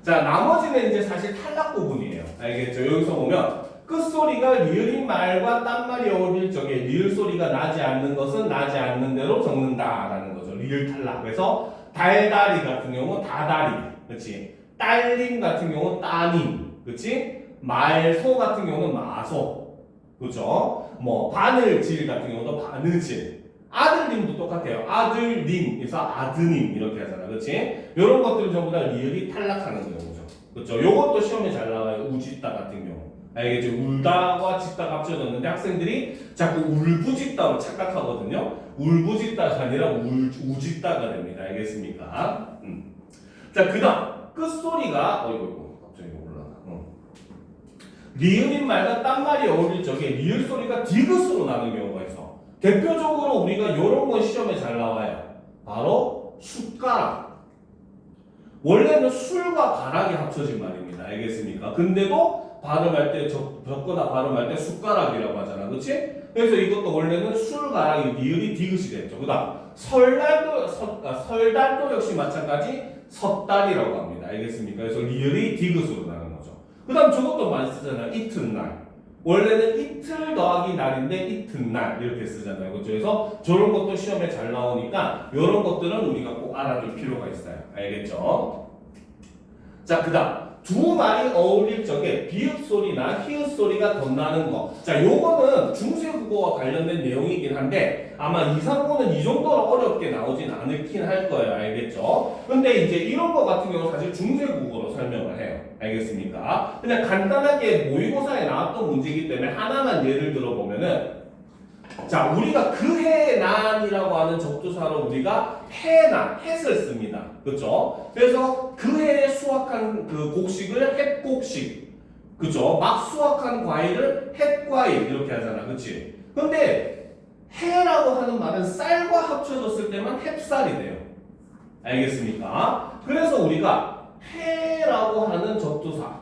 자, 나머지는 이제 사실 탈락 부분이에요. 알겠죠? 여기서 보면 끝소리가 리을인 말과 딴말이 어울릴 적에 리을 소리가 나지 않는 것은 나지 않는 대로 적는다라는 거죠. 리을 탈락. 그래서 달다리 같은 경우는 다다리, 그렇지? 딸님 같은 경우는 따님, 그렇지? 말소 같은 경우는 마소, 그렇죠? 뭐 바늘질 같은 경우도 바느질. 아들님도 똑같아요. 아들님, 그래서 아드님 이렇게 하잖아, 그렇지? 이런 것들은 전부 다 리을이 탈락하는 경우죠, 그렇죠? 요것도 시험에 잘 나와요. 우짓다 같은 경우, 알겠죠? 울다와 짓다가 합쳐졌는데 학생들이 자꾸 울부짖다로 착각하거든요. 울부짖다가 아니라 우짓다가 됩니다. 알겠습니까? 자, 그다음 끝소리가 갑자기 올라가. 리을인 말과 딴말이 어울릴 적에 리을 소리가 디귿으로 나는 경우가 있어. 대표적으로 우리가 이런 건 시험에 잘 나와요. 바로 숟가락. 원래는 술과 가락이 합쳐진 말입니다. 알겠습니까? 근데도 발음할 때 적거나 발음할 때 숟가락이라고 하잖아, 그렇지? 그래서 이것도 원래는 술, 가락이 리을이 디귿이 됐죠. 그다음 설달도 역시 마찬가지 섣달이라고 합니다. 알겠습니까? 그래서 리을이 디귿으로 나는 거죠. 그다음 저것도 많이 쓰잖아요. 이튿날. 원래는 이틀 더하기 날인데 이튿날 이렇게 쓰잖아요, 그렇죠? 그래서 저런 것도 시험에 잘 나오니까 이런 것들은 우리가 꼭 알아둘 필요가 있어요. 알겠죠? 자, 그다음 두 말이 어울릴 적에 비읍 소리나 히읗 소리가 덧나는 거. 자, 요거는 중세 국어와 관련된 내용이긴 한데 아마 2, 3호는 이 정도로 어렵게 나오진 않긴 할 거예요. 알겠죠? 근데 이제 이런 거 같은 경우 사실 중세 국어로 설명을 해요. 알겠습니까? 그냥 간단하게 모의고사에 나왔던 문제이기 때문에 하나만 예를 들어보면은, 자, 우리가 그해난이라고 하는 접두사로 우리가 해난, 햇을 씁니다. 그렇죠? 그래서 그 해에 수확한 그 곡식을 햇곡식, 그렇죠? 막 수확한 과일을 햇과일 이렇게 하잖아, 그렇지? 근데 해라고 하는 말은 쌀과 합쳐졌을 때만 햅쌀이 돼요. 알겠습니까? 그래서 우리가 해라고 하는 접두사,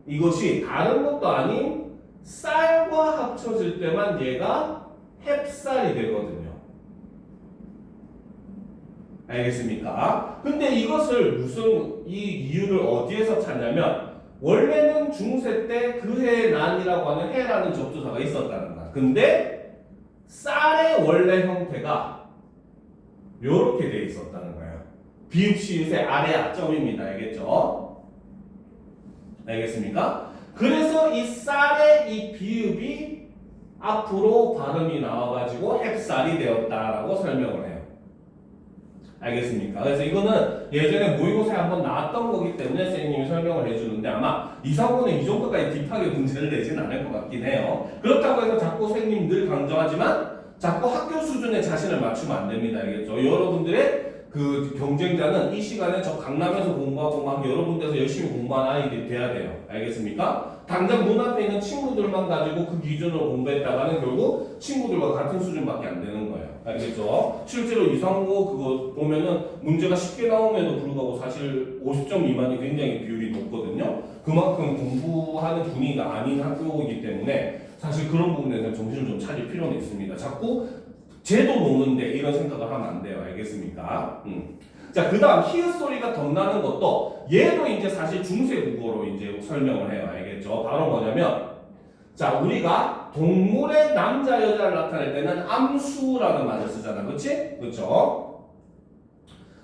이것이 다른 것도 아닌 쌀과 합쳐질 때만 얘가 햅쌀이 되거든요. 알겠습니까? 근데 이것을 이 이유를 어디에서 찾냐면 원래는 중세 때 그해 난이라고 하는 해라는 접두사가 있었다는 거야. 근데 쌀의 원래 형태가 요렇게 돼 있었다는 거예요. 비읍 시읒의 아래 아점입니다. 알겠죠? 알겠습니까? 그래서 이 쌀의 이 비읍이 앞으로 발음이 나와가지고 햅쌀이 되었다라고 설명을 해요. 알겠습니까? 그래서 이거는 예전에 모의고사에 한번 나왔던 거기 때문에 선생님이 설명을 해주는데 아마 2, 3호는 이 정도까지 딥하게 문제를 내지는 않을 것 같긴 해요. 그렇다고 해서 자꾸 선생님 늘 강조하지만 자꾸 학교 수준에 자신을 맞추면 안 됩니다. 알겠죠? 여러분들의 그 경쟁자는 이 시간에 저 강남에서 공부하고 막 여러 군데서 열심히 공부하는 아이들이 돼야 돼요. 알겠습니까? 당장 눈앞에 있는 친구들만 가지고 그 기준으로 공부했다가는 결국 친구들과 같은 수준밖에 안 되는 거예요. 알겠죠? 실제로 이상고 그거 보면은 문제가 쉽게 나옴에도 불구하고 사실 50점 미만이 굉장히 비율이 높거든요. 그만큼 공부하는 분위기가 아닌 학교이기 때문에 사실 그런 부분에서 정신을 좀 차릴 필요는 있습니다. 자꾸 쟤도 노는데 이런 생각을 하면 안 돼요. 알겠습니까? 자, 그 다음 히읗 소리가 덧나는 것도 얘도 이제 사실 중세 국어로 이제 설명을 해요. 알겠죠? 바로 뭐냐면 자, 우리가 동물의 남자 여자를 나타낼 때는 암수라는 말을 쓰잖아. 그치? 그쵸?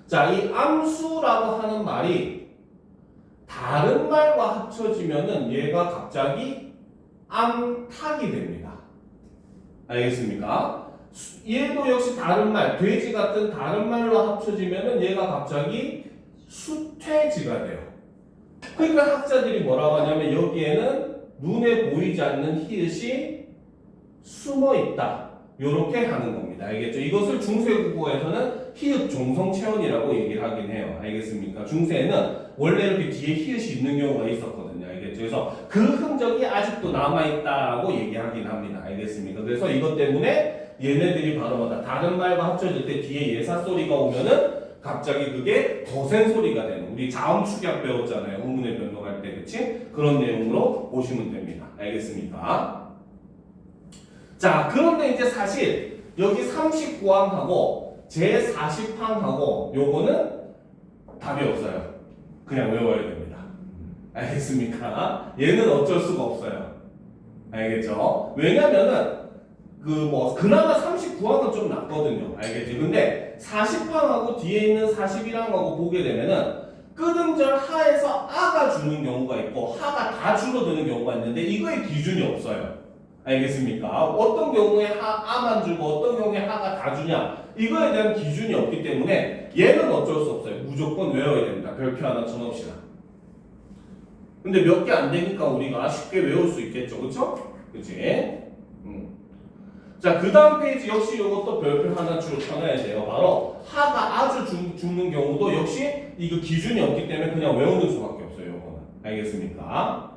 자, 이 암수라고 하는 말이 다른 말과 합쳐지면은 얘가 갑자기 암탉이 됩니다. 알겠습니까? 얘도 역시 다른 말, 돼지 같은 다른 말로 합쳐지면은 얘가 갑자기 수퇴지가 돼요. 그러니까 학자들이 뭐라고 하냐면 여기에는 눈에 보이지 않는 히읗이 숨어 있다. 요렇게 하는 겁니다. 알겠죠? 이것을 중세국어에서는 히읗 종성체언이라고 얘기를 하긴 해요. 알겠습니까? 중세에는 원래 이렇게 뒤에 히읗이 있는 경우가 있었거든요. 알겠죠? 그래서 그 흔적이 아직도 남아있다라고 얘기하긴 합니다. 알겠습니까? 그래서 이것 때문에 얘네들이 바로 뭐다 다른 말과 합쳐질 때 뒤에 예사 소리가 오면은 갑자기 그게 더 센 소리가 되는 우리 자음 축약 배웠잖아요. 의문의 변동할 때 그치? 그런 내용으로 보시면 됩니다. 알겠습니까? 자 그런데 이제 사실 여기 39항하고 제40항하고 요거는 답이 없어요. 그냥 외워야 됩니다. 알겠습니까? 얘는 어쩔 수가 없어요. 알겠죠? 왜냐면은 그나마 39항은 좀 낫거든요. 알겠지? 근데 40항하고 뒤에 있는 41항하고 보게 되면은 끄등절 하에서 아가 주는 경우가 있고 하가 다 줄어드는 경우가 있는데 이거에 기준이 없어요. 알겠습니까? 어떤 경우에 아만 주고 어떤 경우에 하가 다 주냐 이거에 대한 기준이 없기 때문에 얘는 어쩔 수 없어요. 무조건 외워야 됩니다. 별표 하나 쳐놓읍시다. 근데 몇 개 안 되니까 우리가 쉽게 외울 수 있겠죠. 그쵸? 그치? 자, 그 다음 페이지 역시 이것도 별표 하나 쳐놔야 돼요. 바로 하가 아주 죽는 경우도 역시 이거 기준이 없기 때문에 그냥 외우는 수밖에 없어요. 이거는. 알겠습니까?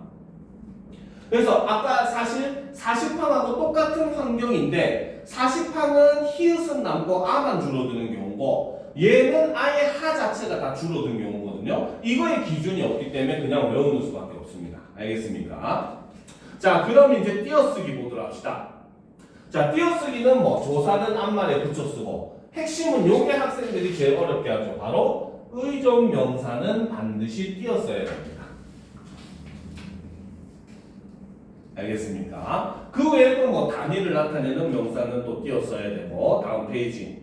그래서 아까 사실 40항하고 똑같은 환경인데 40항은 히읗은 남고 아만 줄어드는 경우고 얘는 아예 하 자체가 다 줄어든 경우거든요. 이거의 기준이 없기 때문에 그냥 외우는 수밖에 없습니다. 알겠습니까? 자, 그럼 이제 띄어쓰기 보도록 합시다. 자, 띄어쓰기는 뭐 조사는 앞말에 붙여 쓰고 핵심은 요게 학생들이 제일 어렵게 하죠. 바로 의존 명사는 반드시 띄어써야 됩니다. 알겠습니까? 그 외에도 뭐 단위를 나타내는 명사는 또 띄어써야 되고 다음 페이지.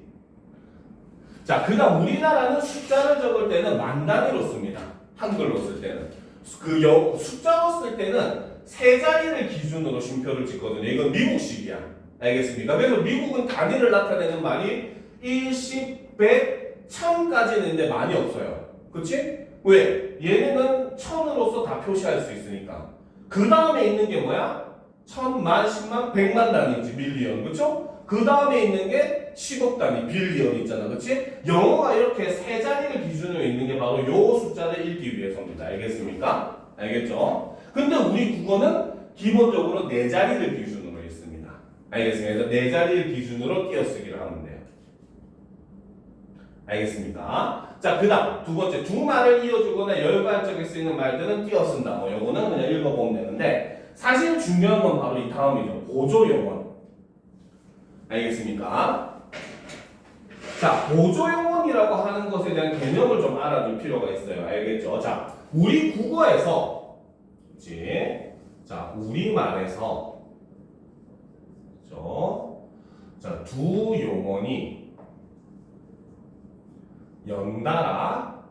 자, 그다음 우리나라는 숫자를 적을 때는 만 단위로 씁니다. 한글로 쓸 때는 숫자로 쓸 때는 세 자리를 기준으로 쉼표를 찍거든요. 이건 미국식이야. 알겠습니까? 그래서 미국은 단위를 나타내는 말이 1, 10, 100, 1000까지 있는데 많이 없어요. 그치? 왜? 얘네는 1000으로서 다 표시할 수 있으니까. 그 다음에 있는 게 뭐야? 1000만, 10만, 100만 단위지 밀리언. 그쵸? 그 다음에 있는 게 10억 단위 빌리언 있잖아. 그치? 영어가 이렇게 세 자리를 기준으로 있는 게 바로 요 숫자를 읽기 위해서입니다. 알겠습니까? 알겠죠? 근데 우리 국어는 기본적으로 네 자리를 기준으로 있습니다. 알겠습니다. 그래서 네 자리를 기준으로 띄어쓰기를 하면 돼요. 알겠습니까? 자, 그 다음 두 번째 두 말을 이어주거나 열관적에 쓰이는 말들은 띄어쓴다. 뭐 요거는 그냥 읽어보면 되는데 사실 중요한 건 바로 이 다음이죠. 보조용언. 알겠습니까? 자, 보조용언이라고 하는 것에 대한 개념을 좀 알아둘 필요가 있어요. 알겠죠? 자, 우리 국어에서 그치? 자, 우리말에서 그렇죠? 자, 두 용언이 연달아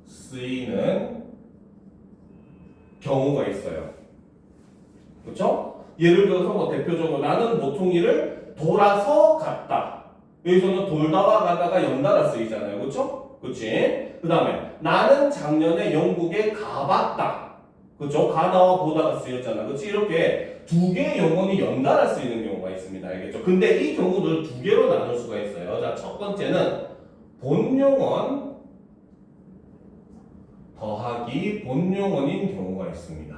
쓰이는 경우가 있어요. 그렇죠? 예를 들어서 뭐 대표적으로 나는 모퉁이를 돌아서 갔다. 여기서는 돌다가 가다가 연달아 쓰이잖아요. 그렇죠? 그렇지? 그 다음에 나는 작년에 영국에 가봤다. 그렇죠? 가다와 보다가 쓰였잖아. 그렇지? 이렇게 두 개의 용언이 연달아 쓰이는 경우가 있습니다. 알겠죠? 근데 이 경우를 두 개로 나눌 수가 있어요. 자, 첫 번째는 본용언 더하기 본용언인 경우가 있습니다.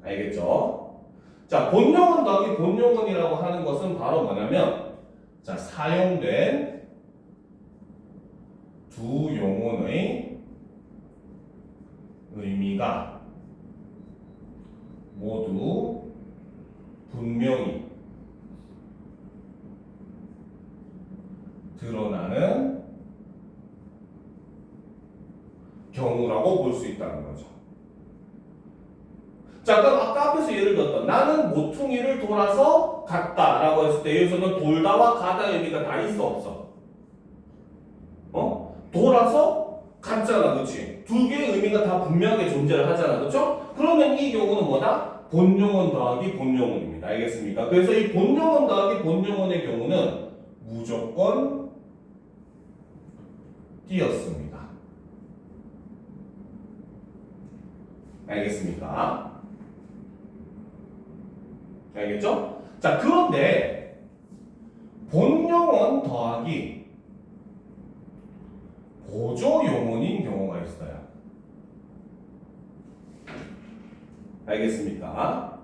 알겠죠? 자, 본용언 더하기 본용언이라고 하는 것은 바로 뭐냐면 자, 사용된 두 용언의 의미가 모두 분명히 드러나는 경우라고 볼 수 있다는 거죠. 자, 그럼 아까 앞에서 예를 들었던 나는 모퉁이를 돌아서 갔다라고 했을 때 여기서는 돌다와 가다 의미가 다 있어 없어? 돌아서 갔잖아, 그렇지? 두 개의 의미가 다 분명하게 존재를 하잖아, 그렇죠? 그러면 이 경우는 뭐다? 본용원 더하기 본용원입니다. 알겠습니까? 그래서 이 본용원 더하기 본용원의 경우는 무조건 띄었습니다. 알겠습니까? 알겠죠? 자, 그런데 본용원 더하기 보조용원인 경우가 있어요. 알겠습니까?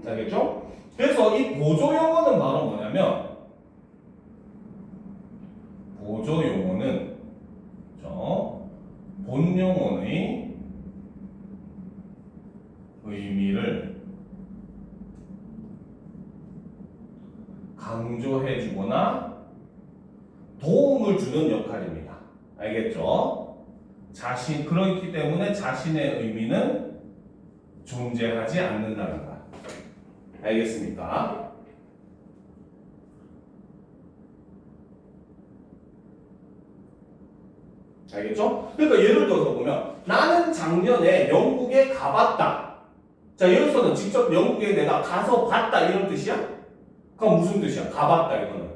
알겠죠? 그래서 이 보조용어는 바로 뭐냐면 보조용어는 본용어의 의미를 강조해주거나 도움을 주는 역할입니다. 알겠죠? 그렇기 때문에 자신의 의미는 존재하지 않는다는 것. 알겠습니까? 알겠죠? 그러니까 예를 들어서 보면 나는 작년에 영국에 가봤다. 자, 여기서는 직접 영국에 내가 가서 봤다 이런 뜻이야? 그럼 무슨 뜻이야? 가봤다 이거는.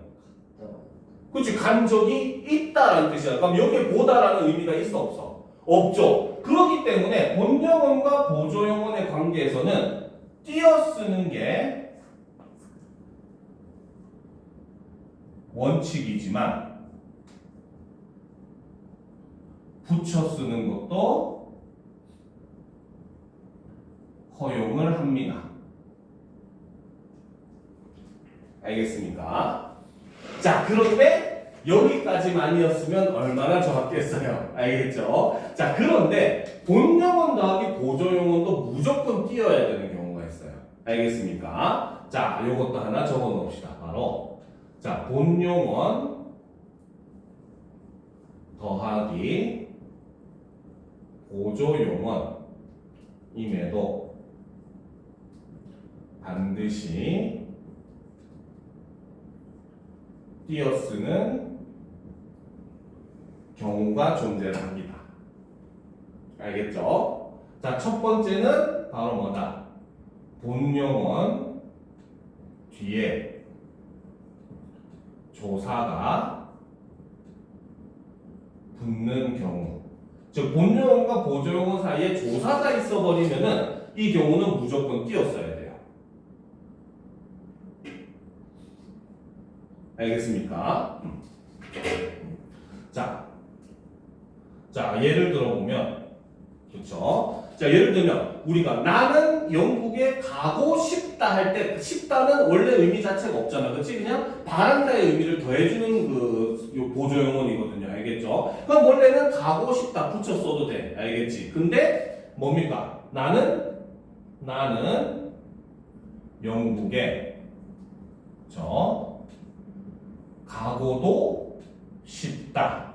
그렇지, 간 적이 있다라는 뜻이야. 그럼 여기에 보다라는 의미가 있어 없어? 없죠. 그렇기 때문에 본용어과 보조용어의 관계에서는 띄어쓰는 게 원칙이지만 붙여 쓰는 것도 허용을 합니다. 알겠습니까? 자, 그런데 여기까지만이었으면 얼마나 좋았겠어요. 알겠죠? 자, 그런데 본용어 더하기 보조용어도 무조건 띄어야 되는 경우가 있어요. 알겠습니까? 자, 요것도 하나 적어 놓읍시다. 바로 자, 본용어 더하기 보조용어임에도 반드시 띄어쓰는 경우가 존재를 합니다. 알겠죠? 자, 첫 번째는 바로 뭐다? 본용어 뒤에 조사가 붙는 경우. 즉, 본용어과 보조용어 사이에 조사가 있어버리면은 이 경우는 무조건 띄었어야 돼요. 알겠습니까? 자, 예를 들어보면, 그쵸? 자, 예를 들면, 우리가 나는 영국에 가고 싶다 할 때, 싶다는 원래 의미 자체가 없잖아. 그치? 그냥 바란다의 의미를 더해주는 요 보조용어이거든요. 알겠죠? 그럼 원래는 가고 싶다 붙여 써도 돼. 알겠지? 근데, 뭡니까? 나는 영국에, 가고도 싶다.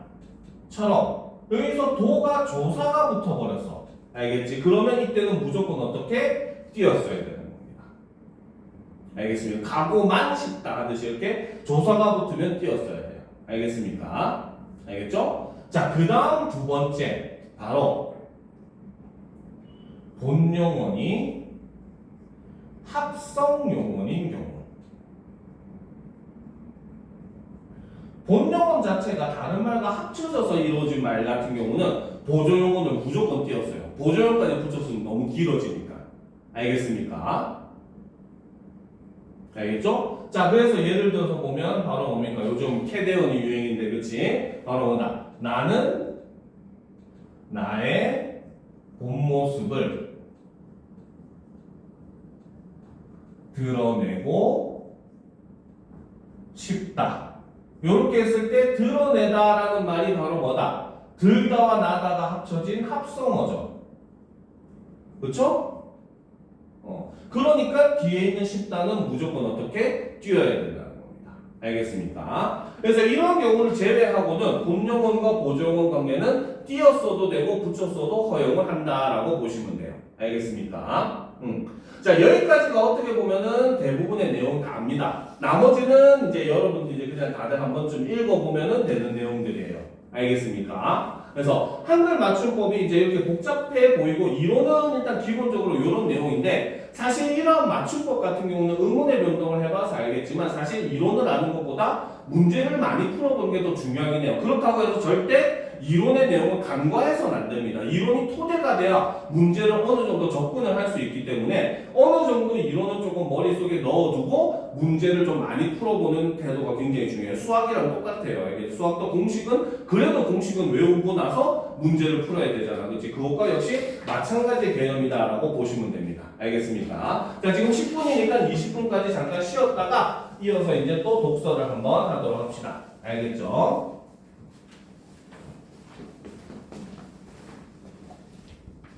처럼 여기서 도가 조사가 붙어버렸어. 알겠지? 그러면 이때는 무조건 어떻게? 띄었어야 되는 겁니다. 알겠습니까? 가고만 싶다 하듯이 이렇게 조사가 붙으면 띄었어야 돼요. 알겠습니까? 알겠죠? 자, 그 다음 두 번째 바로 본용어니 합성용어인 경우. 본용어 자체가 다른 말과 합쳐져서 이루어진 말 같은 경우는 보조용어는 무조건 띄었어요. 보조용어까지 붙였으면 너무 길어지니까. 알겠습니까? 알겠죠? 자, 그래서 예를 들어서 보면 바로 뭡니까? 요즘 캐대언이 유행인데, 그치? 바로 뭐다? 나는 나의 본 모습을 드러내고 싶다. 이렇게 했을 때 드러내다라는 말이 바로 뭐다? 들다와 나다가 합쳐진 합성어죠. 그렇죠? 그러니까 뒤에 있는 싶다는 무조건 어떻게 띄어야 된다는 겁니다. 알겠습니까? 그래서 이런 경우를 제외하고는 본용어과 보조용어 관계는 띄었어도 되고 붙였어도 허용을 한다라고 보시면 돼요. 알겠습니까? 자, 여기까지가 어떻게 보면은 대부분의 내용 다 압니다. 나머지는 이제 여러분들 이제 그냥 다들 한 번쯤 읽어보면은 되는 내용들이에요. 알겠습니까? 그래서 한글 맞춤법이 이제 이렇게 복잡해 보이고 이론은 일단 기본적으로 이런 내용인데 사실 이런 맞춤법 같은 경우는 의문의 변동을 해봐서 알겠지만 사실 이론을 아는 것보다 문제를 많이 풀어보는 게 더 중요하긴 해요. 그렇다고 해서 절대 이론의 내용을 간과해서는 안 됩니다. 이론이 토대가 돼야 문제를 어느 정도 접근을 할 수 있기 때문에 어느 정도 이론은 조금 머릿속에 넣어두고 문제를 좀 많이 풀어보는 태도가 굉장히 중요해요. 수학이랑 똑같아요. 이게 수학도 공식은 그래도 공식은 외우고 나서 문제를 풀어야 되잖아. 그렇지? 그것과 역시 마찬가지 개념이다라고 보시면 됩니다. 알겠습니까? 자, 지금 10분이니까 20분까지 잠깐 쉬었다가 이어서 이제 또 독서를 한번 하도록 합시다. 알겠죠?